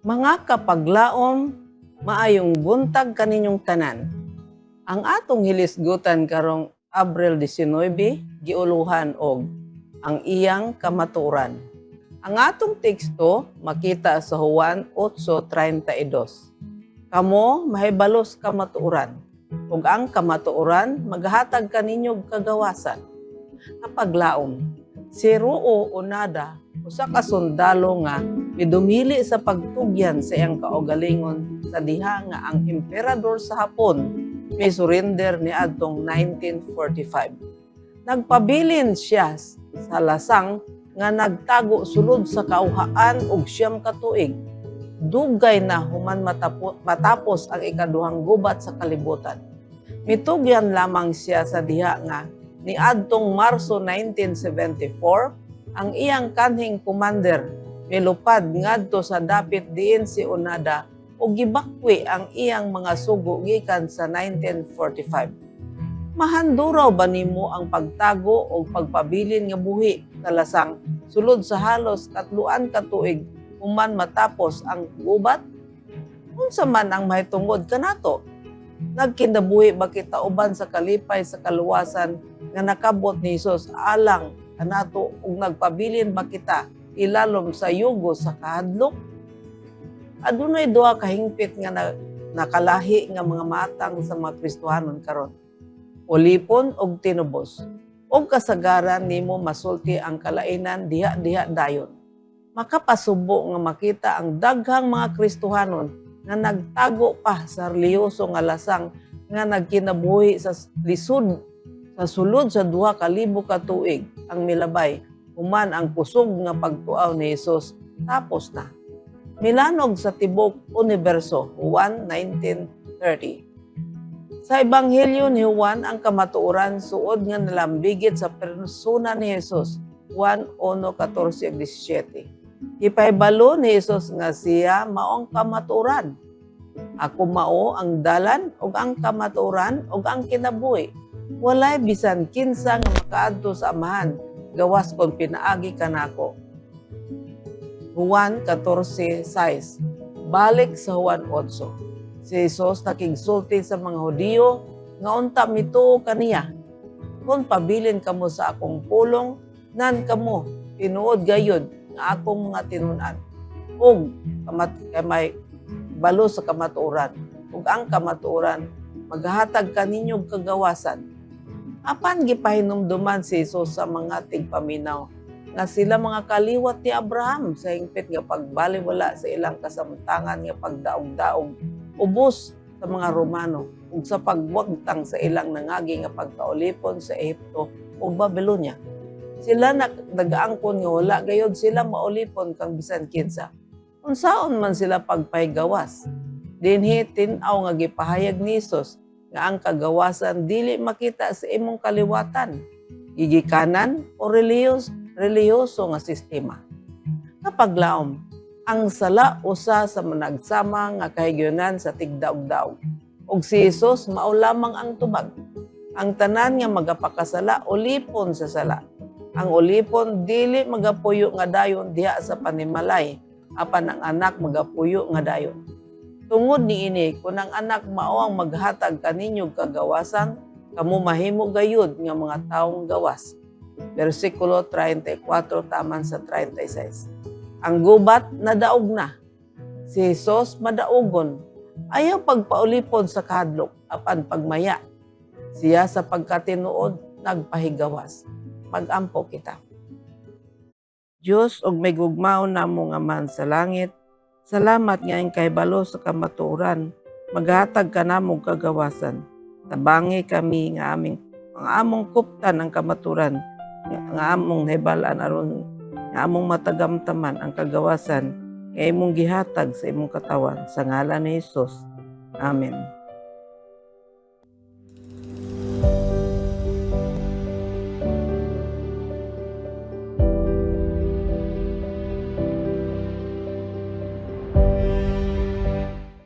Mga kapaglaom, maayong buntag kaninyong tanan. Ang atong hilisgutan karong Abril 19, giuluhan og ang iyang kamatuoran. Ang atong teksto makita sa Juan 8:32. Kamo mahibalos kamatuoran, ug ang kamatuoran maghatag kaninyong kagawasan. Kapaglaom, si Ruo Onada, usa ka sundalo nga midumili sa pagtugyan sa iyang kaugalingon sa diha nga ang emperador sa Hapon may surrender ni adtong 1945. Nagpabilin siya sa lasang nga nagtago sulod sa kauhaan og 9 ka tuig. Dugay na human matapos ang ikaduhang gubat sa kalibutan. Mitugyan lamang siya sa diha nga ni adtong Marso 1974 ang iyang kanhing commander milupad ngadto sa dapit diin si Onada ug gibakwi ang iyang mga sugo gikan sa 1945. Mahanduraw ba nimo ang pagtago o pagpabilin nga buhi sa lasang sulod sa halos 3 ka tuig human matapos ang gubat? Unsa man ang mahitungod kanato? Nagkinabuhi ba kita uban sa kalipay sa kaluwasan nga nakabot ni Hesus alang kanato ug nagpabilin ba kita ilalom sa yugo sa kahadlok? Adunay duha ka hingpit nga nakalahi nga mga matang sa mga Kristohanon karon. Ulipon og tinubos. Og kasagaran nimo masulti ang kalainan diha-diha dayon. Makapasubo nga makita ang daghang mga Kristohanon nga nagtago pa sa reliyoso nga lasang nga nagkinabuhi sa lisod sa sulod sa 2,000 ka tuig ang milabay human ang kusog nga pagtuaw ni Hesus tapos na. Milanog sa tibok universo, Juan 19:30. Sa Ebanghelyo ni Juan ang kamatuoran suod nga nalambigit sa persona ni Hesus, Juan 1:14-17. Ipahibalo ni Hesus nga siya maong kamatuoran. Ako mao ang dalan ug ang kamatuoran ug ang kinabuhi. Walay bisan kinsa nga makaadto sa Amahan gawas kon pinaagi kanako. Juan 14:6. Balik sa Juan 8. Si Hesus nakigsulti sa mga Hudiyo nga unta mituo kaniya. Kung pabilin kamo sa akong pulong, nan kamo tinuod gayud nga akong mga tinun-an. Ug may balo sa kamatuoran. Ug ang kamatuoran maghatag kaninyong kagawasan. Apan gipahinumduman si Hesus sa mga tigpaminaw nga sila mga kaliwat ni Abraham sa hingpit nga pagbaliwala sa ilang kasamtangan nga pagdaog-daog ubos sa mga Romano ug sa pagwagtang sa ilang nangagi nga pagkaulipon sa Ehipto ug Babylonia. Sila nagaangkon nga wala gayud sila maulipon kang bisan kinsa. Unsaon man sila pagpahigawas. Dinhi tin-aw nga gipahayag ni Hesus nga ang kagawasan dili makita sa imong kaliwatan, gigikanan o reliyoso nga sistema. Kapaglaom, ang sala usa sa managsama nga kahigyonan sa tigdaog-daog. Ug si Hesus mao lamang ang tubag. Ang tanan nga magapakasala ulipon sa sala. Ang ulipon dili magapuyo nga dayon diha sa panimalay, apan ang anak magapuyo nga dayon. Tungod niini, kung ang anak mao ang maghatag kaninyong kagawasan, kamo mahimo gayud nga mga taong gawas. Versikulo 34 taman sa 36. Ang gubat nadaog na. Si Hesus madaogon. Ayaw pagpaulipon sa kahadlok, apan pagmaya. Siya sa pagkatinuod nagpahigawas. Magampo kita. Diyos og may gugmao namo nga man sa langit, salamat nga ang kahibalo sa kamatuoran, maghatag ka namong kagawasan. Tabangi kami nga among kuptan ang kamaturan, nga among nahibalaan aron nga among matagamtaman ang kagawasan nga imong gihatag sa imong katawan sa ngalan ni Hesus. Amen.